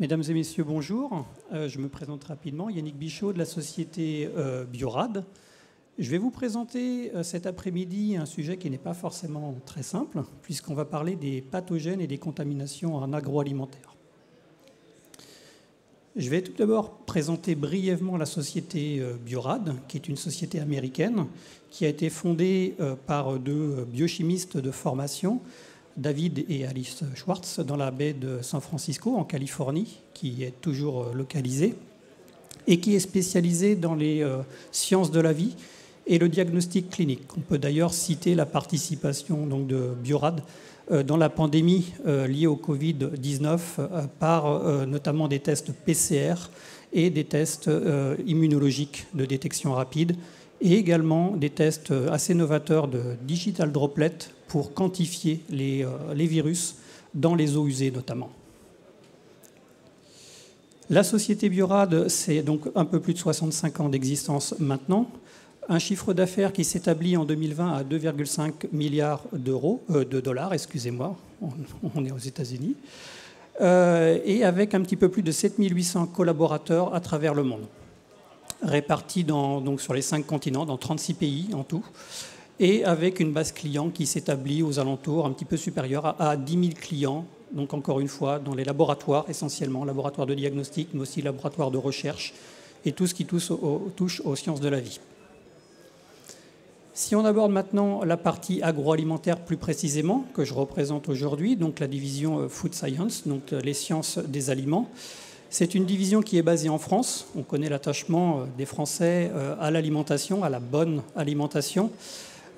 Mesdames et messieurs, bonjour. Je me présente rapidement, Yannick Bichot de la société Biorad. Je vais vous présenter cet après-midi un sujet qui n'est pas forcément très simple, puisqu'on va parler des pathogènes et des contaminations en agroalimentaire. Je vais tout d'abord présenter brièvement la société Biorad, qui est une société américaine qui a été fondée par deux biochimistes de formation, David et Alice Schwartz, dans la baie de San Francisco, en Californie, qui est toujours localisée, et qui est spécialisée dans les sciences de la vie et le diagnostic clinique. On peut d'ailleurs citer la participation donc, de Biorad dans la pandémie liée au Covid-19 par notamment des tests PCR et des tests immunologiques de détection rapide, et également des tests assez novateurs de digital droplet pour quantifier les virus dans les eaux usées notamment. La société Biorad, c'est donc un peu plus de 65 ans d'existence maintenant, un chiffre d'affaires qui s'établit en 2020 à 2,5 milliards de dollars, excusez-moi, on est aux États-Unis, et avec un petit peu plus de 7800 collaborateurs à travers le monde, répartis donc sur les 5 continents, dans 36 pays en tout, et avec une base client qui s'établit aux alentours un petit peu supérieure à 10 000 clients, donc encore une fois dans les laboratoires essentiellement, laboratoires de diagnostic, mais aussi laboratoires de recherche, et tout ce qui touche aux sciences de la vie. Si on aborde maintenant la partie agroalimentaire plus précisément, que je représente aujourd'hui, donc la division Food Science, donc les sciences des aliments, c'est une division qui est basée en France. On connaît l'attachement des Français à l'alimentation, à la bonne alimentation.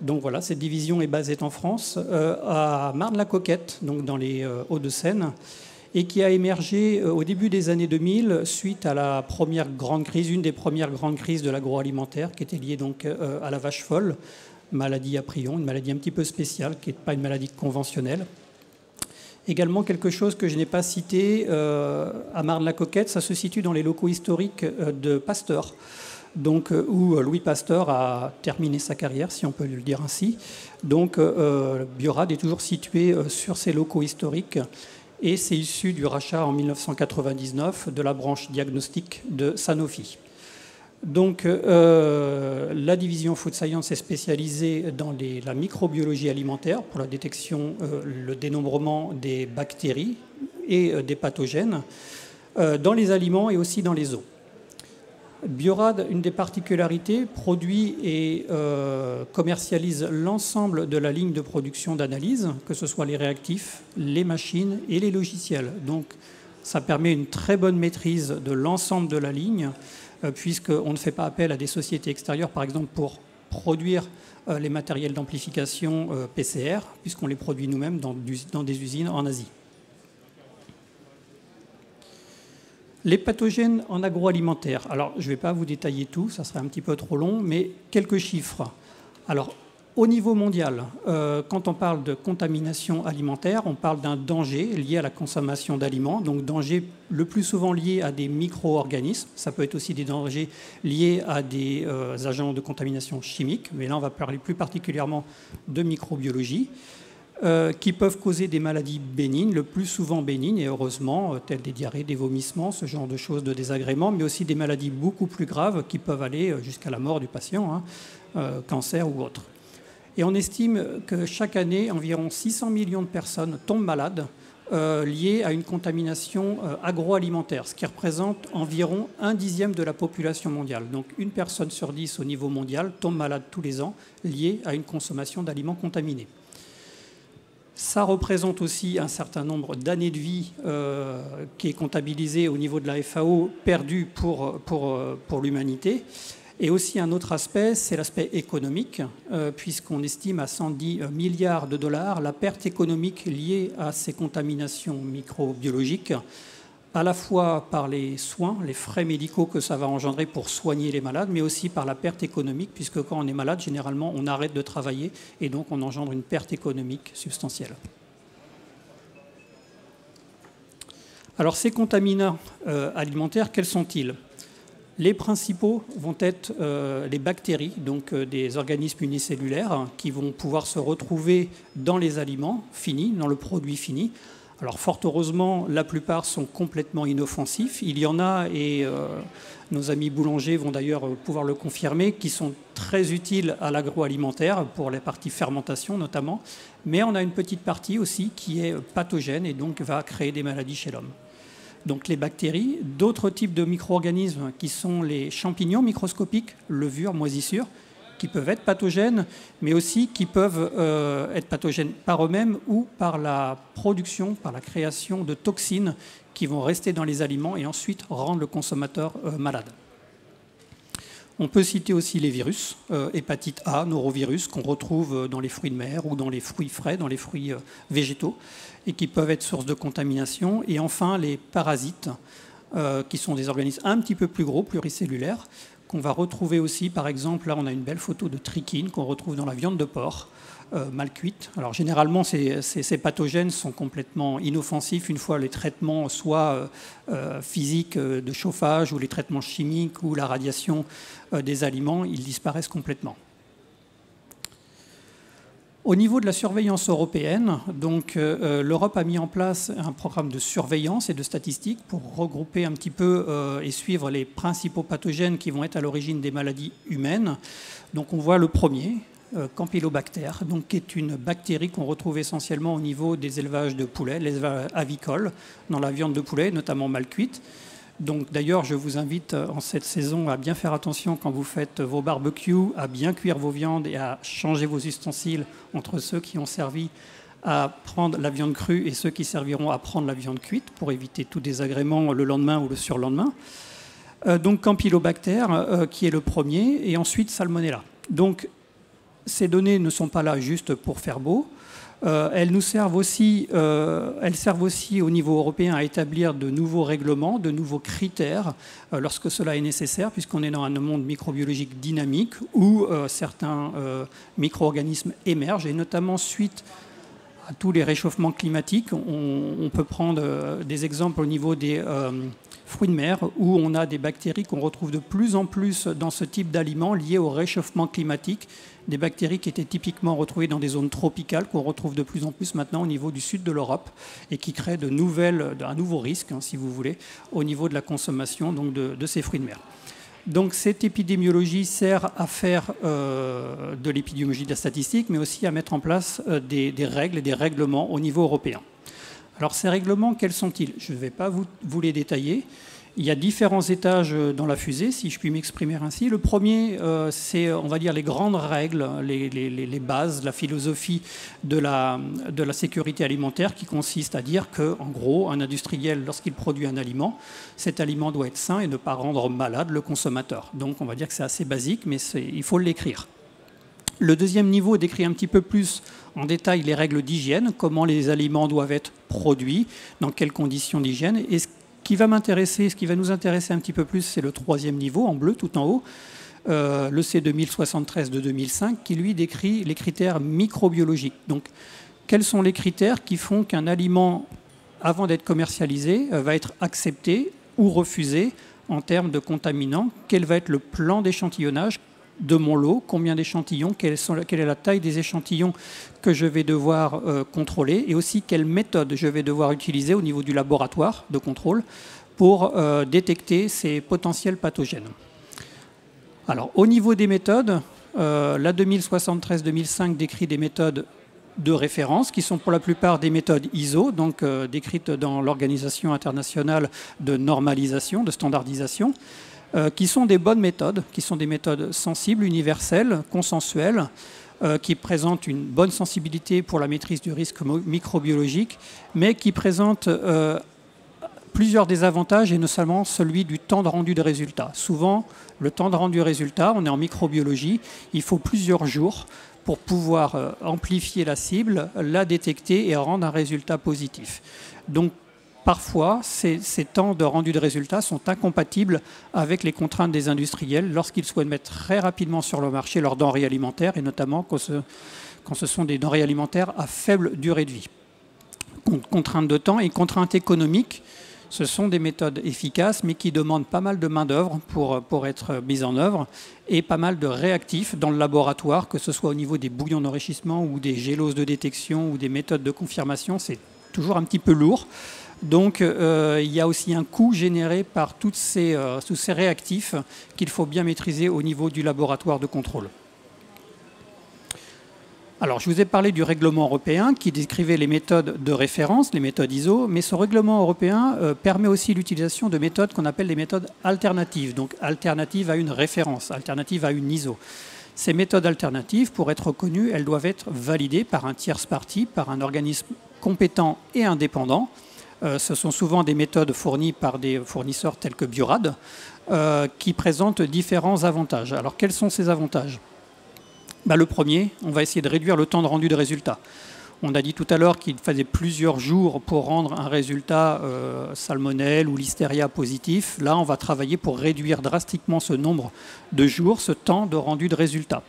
Donc voilà, cette division est basée en France, à Marne-la-Coquette, donc dans les Hauts-de-Seine, et qui a émergé au début des années 2000 suite à la première grande crise, une des premières grandes crises de l'agroalimentaire, qui était liée donc à la vache folle, maladie à prions, une maladie un petit peu spéciale, qui n'est pas une maladie conventionnelle. Également quelque chose que je n'ai pas cité à Marne-la-Coquette, ça se situe dans les locaux historiques de Pasteur, donc, où Louis Pasteur a terminé sa carrière, si on peut le dire ainsi. Donc Biorad est toujours situé sur ces locaux historiques et c'est issu du rachat en 1999 de la branche diagnostic de Sanofi. Donc la division Food Science est spécialisée dans la microbiologie alimentaire pour la détection, le dénombrement des bactéries et des pathogènes dans les aliments et aussi dans les eaux. Biorad, une des particularités, produit et commercialise l'ensemble de la ligne de production d'analyse, que ce soit les réactifs, les machines et les logiciels. Donc ça permet une très bonne maîtrise de l'ensemble de la ligne, puisqu'on ne fait pas appel à des sociétés extérieures, par exemple, pour produire les matériels d'amplification PCR, puisqu'on les produit nous-mêmes dans des usines en Asie. Les pathogènes en agroalimentaire. Alors, je ne vais pas vous détailler tout, ça serait un petit peu trop long, mais quelques chiffres. Alors, au niveau mondial, quand on parle de contamination alimentaire, on parle d'un danger lié à la consommation d'aliments, donc danger le plus souvent lié à des micro-organismes. Ça peut être aussi des dangers liés à des agents de contamination chimique, mais là, on va parler plus particulièrement de microbiologie. Qui peuvent causer des maladies bénignes, le plus souvent bénignes, et heureusement, telles des diarrhées, des vomissements, ce genre de choses, de désagréments, mais aussi des maladies beaucoup plus graves qui peuvent aller jusqu'à la mort du patient, cancer ou autre. Et on estime que chaque année, environ 600 millions de personnes tombent malades liées à une contamination agroalimentaire, ce qui représente environ 1/10 de la population mondiale. Donc une personne sur 10 au niveau mondial tombe malade tous les ans liée à une consommation d'aliments contaminés. Ça représente aussi un certain nombre d'années de vie qui est comptabilisé au niveau de la FAO, perdu pour l'humanité. Et aussi un autre aspect, c'est l'aspect économique, puisqu'on estime à 110 milliards de dollars la perte économique liée à ces contaminations microbiologiques, à la fois par les soins, les frais médicaux que ça va engendrer pour soigner les malades, mais aussi par la perte économique, puisque quand on est malade, généralement, on arrête de travailler et donc on engendre une perte économique substantielle. Alors ces contaminants alimentaires, quels sont-ils ? Les principaux vont être les bactéries, donc des organismes unicellulaires qui vont pouvoir se retrouver dans les aliments finis, dans le produit fini, Alors fort heureusement, la plupart sont complètement inoffensifs. Il y en a, et nos amis boulangers vont d'ailleurs pouvoir le confirmer, qui sont très utiles à l'agroalimentaire, pour les parties fermentation notamment. Mais on a une petite partie aussi qui est pathogène et donc va créer des maladies chez l'homme. Donc les bactéries, d'autres types de micro-organismes qui sont les champignons microscopiques, levures, moisissures, qui peuvent être pathogènes, mais aussi qui peuvent être pathogènes par eux-mêmes ou par la production, par la création de toxines qui vont rester dans les aliments et ensuite rendre le consommateur malade. On peut citer aussi les virus, hépatite A, norovirus, qu'on retrouve dans les fruits de mer ou dans les fruits frais, dans les fruits végétaux, et qui peuvent être source de contamination. Et enfin, les parasites, qui sont des organismes un petit peu plus gros, pluricellulaires, qu'on va retrouver aussi, par exemple, là on a une belle photo de trichine qu'on retrouve dans la viande de porc, mal cuite. Alors généralement, ces pathogènes sont complètement inoffensifs une fois les traitements, soit physiques de chauffage ou les traitements chimiques ou la radiation des aliments, ils disparaissent complètement. Au niveau de la surveillance européenne, donc l'Europe a mis en place un programme de surveillance et de statistiques pour regrouper un petit peu et suivre les principaux pathogènes qui vont être à l'origine des maladies humaines. Donc on voit le premier, Campylobacter, donc, qui est une bactérie qu'on retrouve essentiellement au niveau des élevages de poulets, les élevages avicoles, dans la viande de poulet, notamment mal cuite. Donc d'ailleurs, je vous invite en cette saison à bien faire attention quand vous faites vos barbecues, à bien cuire vos viandes et à changer vos ustensiles entre ceux qui ont servi à prendre la viande crue et ceux qui serviront à prendre la viande cuite pour éviter tout désagrément le lendemain ou le surlendemain. Donc Campylobacter, qui est le premier, et ensuite Salmonella. Donc ces données ne sont pas là juste pour faire beau. Elles servent aussi au niveau européen à établir de nouveaux règlements, de nouveaux critères lorsque cela est nécessaire, puisqu'on est dans un monde microbiologique dynamique où certains micro-organismes émergent, et notamment suite à tous les réchauffements climatiques. On peut prendre des exemples au niveau des fruits de mer, où on a des bactéries qu'on retrouve de plus en plus dans ce type d'aliments liés au réchauffement climatique, des bactéries qui étaient typiquement retrouvées dans des zones tropicales, qu'on retrouve de plus en plus maintenant au niveau du sud de l'Europe, et qui créent un nouveau risque, si vous voulez, au niveau de la consommation donc de ces fruits de mer. Donc cette épidémiologie sert à faire de l'épidémiologie de la statistique, mais aussi à mettre en place des règles et des règlements au niveau européen. Alors ces règlements, quels sont-ils? Je ne vais pas vous les détailler. Il y a différents étages dans la fusée, si je puis m'exprimer ainsi. Le premier, c'est, on va dire, les grandes règles, les bases, la philosophie de la sécurité alimentaire, qui consiste à dire qu'en gros, un industriel, lorsqu'il produit un aliment, cet aliment doit être sain et ne pas rendre malade le consommateur. Donc on va dire que c'est assez basique, mais il faut l'écrire. Le deuxième niveau décrit un petit peu plus en détail les règles d'hygiène, comment les aliments doivent être produits, dans quelles conditions d'hygiène. Et ce qui va nous intéresser un petit peu plus, c'est le troisième niveau, en bleu tout en haut, le C2073 de 2005, qui lui décrit les critères microbiologiques. Donc, quels sont les critères qui font qu'un aliment, avant d'être commercialisé, va être accepté ou refusé en termes de contaminants? Quel va être le plan d'échantillonnage de mon lot, combien d'échantillons, quelle est la taille des échantillons que je vais devoir contrôler, et aussi quelle méthode je vais devoir utiliser au niveau du laboratoire de contrôle pour détecter ces potentiels pathogènes. Alors, au niveau des méthodes, la 2073-2005 décrit des méthodes de référence qui sont pour la plupart des méthodes ISO, donc décrites dans l'Organisation internationale de normalisation, de standardisation, qui sont des bonnes méthodes, qui sont des méthodes sensibles, universelles, consensuelles, qui présentent une bonne sensibilité pour la maîtrise du risque microbiologique, mais qui présentent plusieurs désavantages, et notamment celui du temps de rendu de résultat. Souvent, le temps de rendu de résultat, on est en microbiologie, il faut plusieurs jours pour pouvoir amplifier la cible, la détecter et rendre un résultat positif. Donc, parfois, ces temps de rendu de résultats sont incompatibles avec les contraintes des industriels lorsqu'ils souhaitent mettre très rapidement sur le marché leurs denrées alimentaires, et notamment quand ce sont des denrées alimentaires à faible durée de vie. Contraintes de temps et contraintes économiques, ce sont des méthodes efficaces, mais qui demandent pas mal de main-d'œuvre pour être mises en œuvre, et pas mal de réactifs dans le laboratoire, que ce soit au niveau des bouillons d'enrichissement ou des géloses de détection ou des méthodes de confirmation. C'est toujours un petit peu lourd. Donc il y a aussi un coût généré par tous ces réactifs qu'il faut bien maîtriser au niveau du laboratoire de contrôle. Alors, je vous ai parlé du règlement européen qui décrivait les méthodes de référence, les méthodes ISO, mais ce règlement européen permet aussi l'utilisation de méthodes qu'on appelle des méthodes alternatives, donc alternatives à une référence, alternatives à une ISO. Ces méthodes alternatives, pour être reconnues, elles doivent être validées par un tierce party, par un organisme compétent et indépendant. Ce sont souvent des méthodes fournies par des fournisseurs tels que Biorad, qui présentent différents avantages. Alors, quels sont ces avantages ? Le premier, on va essayer de réduire le temps de rendu de résultat. On a dit tout à l'heure qu'il fallait plusieurs jours pour rendre un résultat salmonelle ou listeria positif. Là, on va travailler pour réduire drastiquement ce nombre de jours, ce temps de rendu de résultat.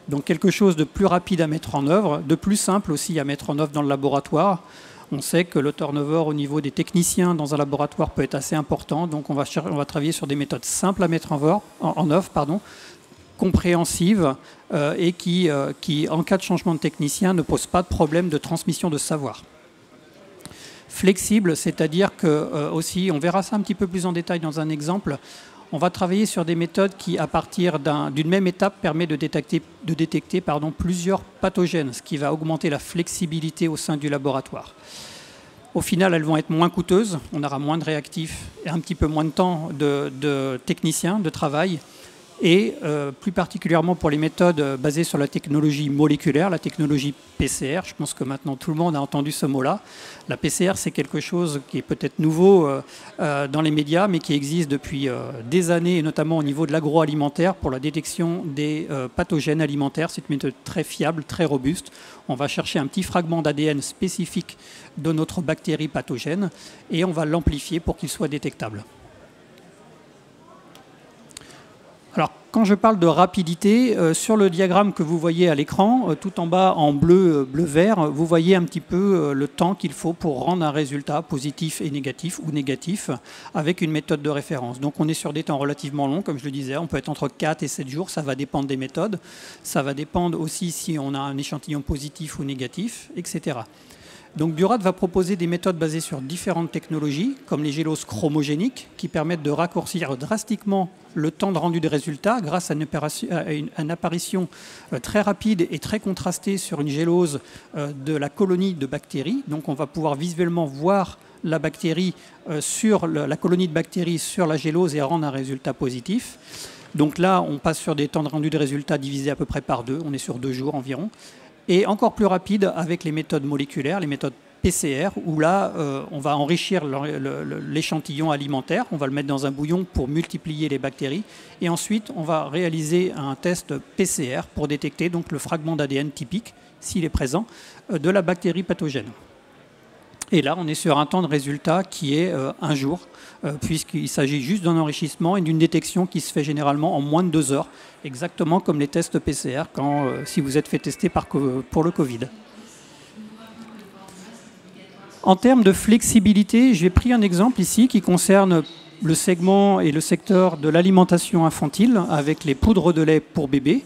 Donc quelque chose de plus rapide à mettre en œuvre, de plus simple aussi à mettre en œuvre dans le laboratoire. On sait que le turnover au niveau des techniciens dans un laboratoire peut être assez important, donc on va travailler sur des méthodes simples à mettre en œuvre, compréhensive et qui, en cas de changement de technicien, ne pose pas de problème de transmission de savoir. Flexible, c'est-à-dire que aussi, on verra ça un petit peu plus en détail dans un exemple, on va travailler sur des méthodes qui, à partir d'une même étape, permet de détecter plusieurs pathogènes, ce qui va augmenter la flexibilité au sein du laboratoire. Au final, elles vont être moins coûteuses, on aura moins de réactifs et un petit peu moins de temps de techniciens, de travail. Et plus particulièrement pour les méthodes basées sur la technologie moléculaire, la technologie PCR. Je pense que maintenant tout le monde a entendu ce mot-là. La PCR, c'est quelque chose qui est peut-être nouveau dans les médias, mais qui existe depuis des années, et notamment au niveau de l'agroalimentaire, pour la détection des pathogènes alimentaires. C'est une méthode très fiable, très robuste. On va chercher un petit fragment d'ADN spécifique de notre bactérie pathogène et on va l'amplifier pour qu'il soit détectable. Alors, quand je parle de rapidité, sur le diagramme que vous voyez à l'écran, tout en bas en bleu-vert, vous voyez un petit peu le temps qu'il faut pour rendre un résultat positif et négatif ou négatif avec une méthode de référence. Donc on est sur des temps relativement longs, comme je le disais, on peut être entre 4 et 7 jours, ça va dépendre des méthodes, ça va dépendre aussi si on a un échantillon positif ou négatif, etc. Donc Biorad va proposer des méthodes basées sur différentes technologies, comme les géloses chromogéniques, qui permettent de raccourcir drastiquement le temps de rendu des résultats grâce à une apparition très rapide et très contrastée sur une gélose de la colonie de bactéries. Donc on va pouvoir visuellement voir la bactérie la colonie de bactéries sur la gélose et rendre un résultat positif. Donc là, on passe sur des temps de rendu des résultats divisés à peu près par 2, on est sur 2 jours environ. Et encore plus rapide avec les méthodes moléculaires, les méthodes PCR, où là, on va enrichir l'échantillon alimentaire, on va le mettre dans un bouillon pour multiplier les bactéries, et ensuite, on va réaliser un test PCR pour détecter donc, le fragment d'ADN typique, s'il est présent, de la bactérie pathogène. Et là, on est sur un temps de résultat qui est 1 jour, puisqu'il s'agit juste d'un enrichissement et d'une détection qui se fait généralement en moins de 2 heures, exactement comme les tests PCR si vous êtes fait tester pour le Covid. En termes de flexibilité, j'ai pris un exemple ici qui concerne le segment et le secteur de l'alimentation infantile avec les poudres de lait pour bébés,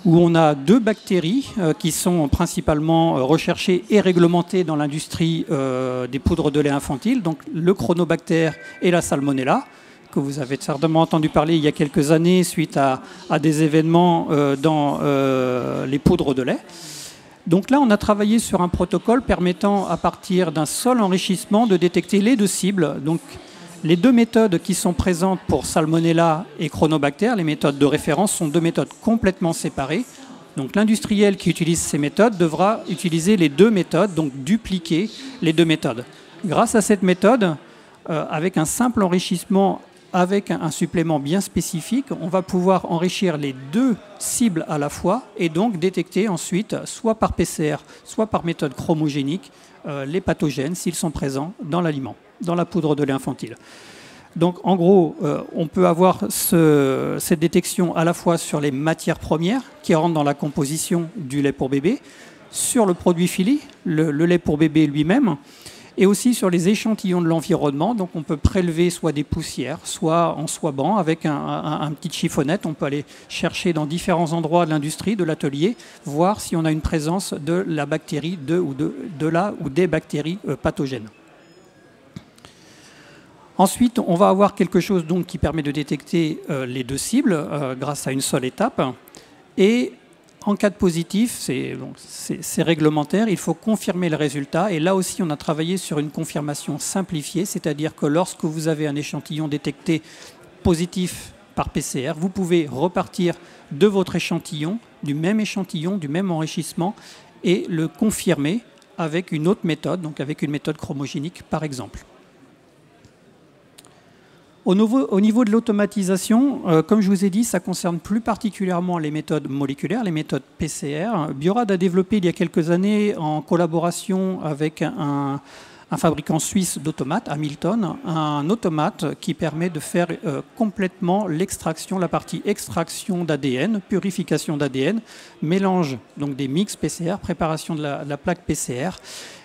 où on a 2 bactéries qui sont principalement recherchées et réglementées dans l'industrie des poudres de lait infantiles, donc le chronobactère et la salmonella, que vous avez certainement entendu parler il y a quelques années suite à des événements dans les poudres de lait. Donc là, on a travaillé sur un protocole permettant, à partir d'un seul enrichissement, de détecter les 2 cibles. Donc, les 2 méthodes qui sont présentes pour Salmonella et Chronobacter, les méthodes de référence, sont 2 méthodes complètement séparées. Donc l'industriel qui utilise ces méthodes devra utiliser les 2 méthodes, donc dupliquer les 2 méthodes. Grâce à cette méthode, avec un simple enrichissement, avec un supplément bien spécifique, on va pouvoir enrichir les 2 cibles à la fois et donc détecter ensuite, soit par PCR, soit par méthode chromogénique, les pathogènes s'ils sont présents dans l'aliment, dans la poudre de lait infantile. Donc en gros, on peut avoir cette détection à la fois sur les matières premières qui rentrent dans la composition du lait pour bébé, sur le produit fini, le lait pour bébé lui-même, et aussi sur les échantillons de l'environnement. Donc on peut prélever soit des poussières, soit en soie-banc avec un petit chiffonnette. On peut aller chercher dans différents endroits de l'industrie, de l'atelier, voir si on a une présence de la bactérie, de la ou des bactéries pathogènes. Ensuite, on va avoir quelque chose donc qui permet de détecter les deux cibles grâce à une seule étape. Et en cas de positif, c'est réglementaire, il faut confirmer le résultat. Et là aussi, on a travaillé sur une confirmation simplifiée, c'est-à-dire que lorsque vous avez un échantillon détecté positif par PCR, vous pouvez repartir de votre échantillon, du même enrichissement, et le confirmer avec une autre méthode, donc avec une méthode chromogénique par exemple. Au niveau de l'automatisation, comme je vous ai dit, ça concerne plus particulièrement les méthodes moléculaires, les méthodes PCR. Biorad a développé il y a quelques années, en collaboration avec un fabricant suisse d'automates, Hamilton, un automate qui permet de faire complètement l'extraction, la partie extraction d'ADN, purification d'ADN, mélange donc des mix PCR, préparation de la plaque PCR,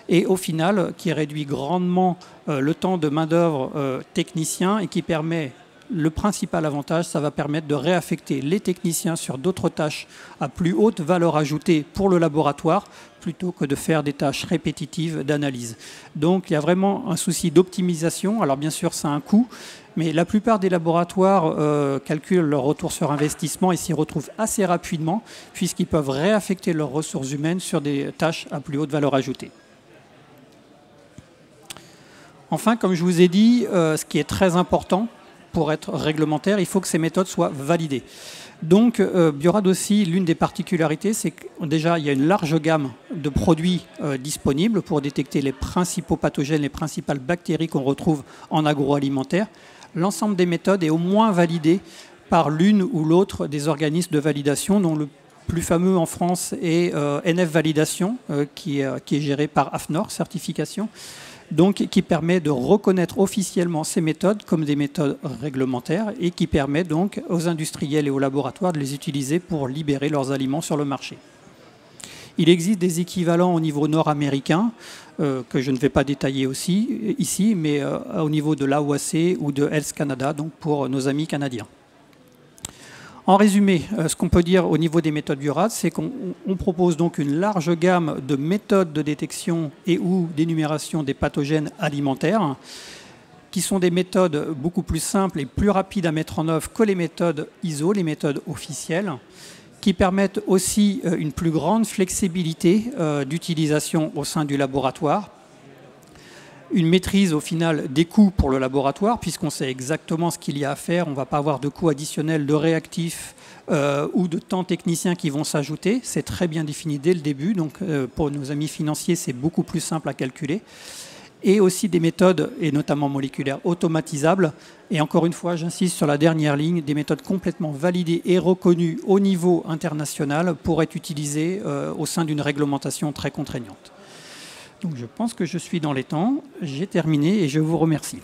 et au final qui réduit grandement le temps de main-d'œuvre technicien et qui permet, le principal avantage, ça va permettre de réaffecter les techniciens sur d'autres tâches à plus haute valeur ajoutée pour le laboratoire plutôt que de faire des tâches répétitives d'analyse. Donc il y a vraiment un souci d'optimisation. Alors bien sûr, ça a un coût, mais la plupart des laboratoires calculent leur retour sur investissement et s'y retrouvent assez rapidement puisqu'ils peuvent réaffecter leurs ressources humaines sur des tâches à plus haute valeur ajoutée. Enfin, comme je vous ai dit, ce qui est très important pour être réglementaire, il faut que ces méthodes soient validées. Donc, Biorad aussi, l'une des particularités, c'est que déjà, il y a une large gamme de produits disponibles pour détecter les principaux pathogènes, les principales bactéries qu'on retrouve en agroalimentaire. L'ensemble des méthodes est au moins validé par l'une ou l'autre des organismes de validation, dont le plus fameux en France est NF Validation, qui est géré par AFNOR, certification, donc qui permet de reconnaître officiellement ces méthodes comme des méthodes réglementaires et qui permet donc aux industriels et aux laboratoires de les utiliser pour libérer leurs aliments sur le marché. Il existe des équivalents au niveau nord-américain que je ne vais pas détailler aussi ici, mais au niveau de l'AOAC ou de Health Canada, donc pour nos amis canadiens. En résumé, ce qu'on peut dire au niveau des méthodes Biorad, c'est qu'on propose donc une large gamme de méthodes de détection et ou d'énumération des pathogènes alimentaires, qui sont des méthodes beaucoup plus simples et plus rapides à mettre en œuvre que les méthodes ISO, les méthodes officielles, qui permettent aussi une plus grande flexibilité d'utilisation au sein du laboratoire, une maîtrise au final des coûts pour le laboratoire, puisqu'on sait exactement ce qu'il y a à faire. On ne va pas avoir de coûts additionnels de réactifs ou de temps techniciens qui vont s'ajouter. C'est très bien défini dès le début, donc pour nos amis financiers, c'est beaucoup plus simple à calculer. Et aussi des méthodes, et notamment moléculaires, automatisables. Et encore une fois, j'insiste sur la dernière ligne, des méthodes complètement validées et reconnues au niveau international pour être utilisées au sein d'une réglementation très contraignante. Donc je pense que je suis dans les temps, j'ai terminé et je vous remercie.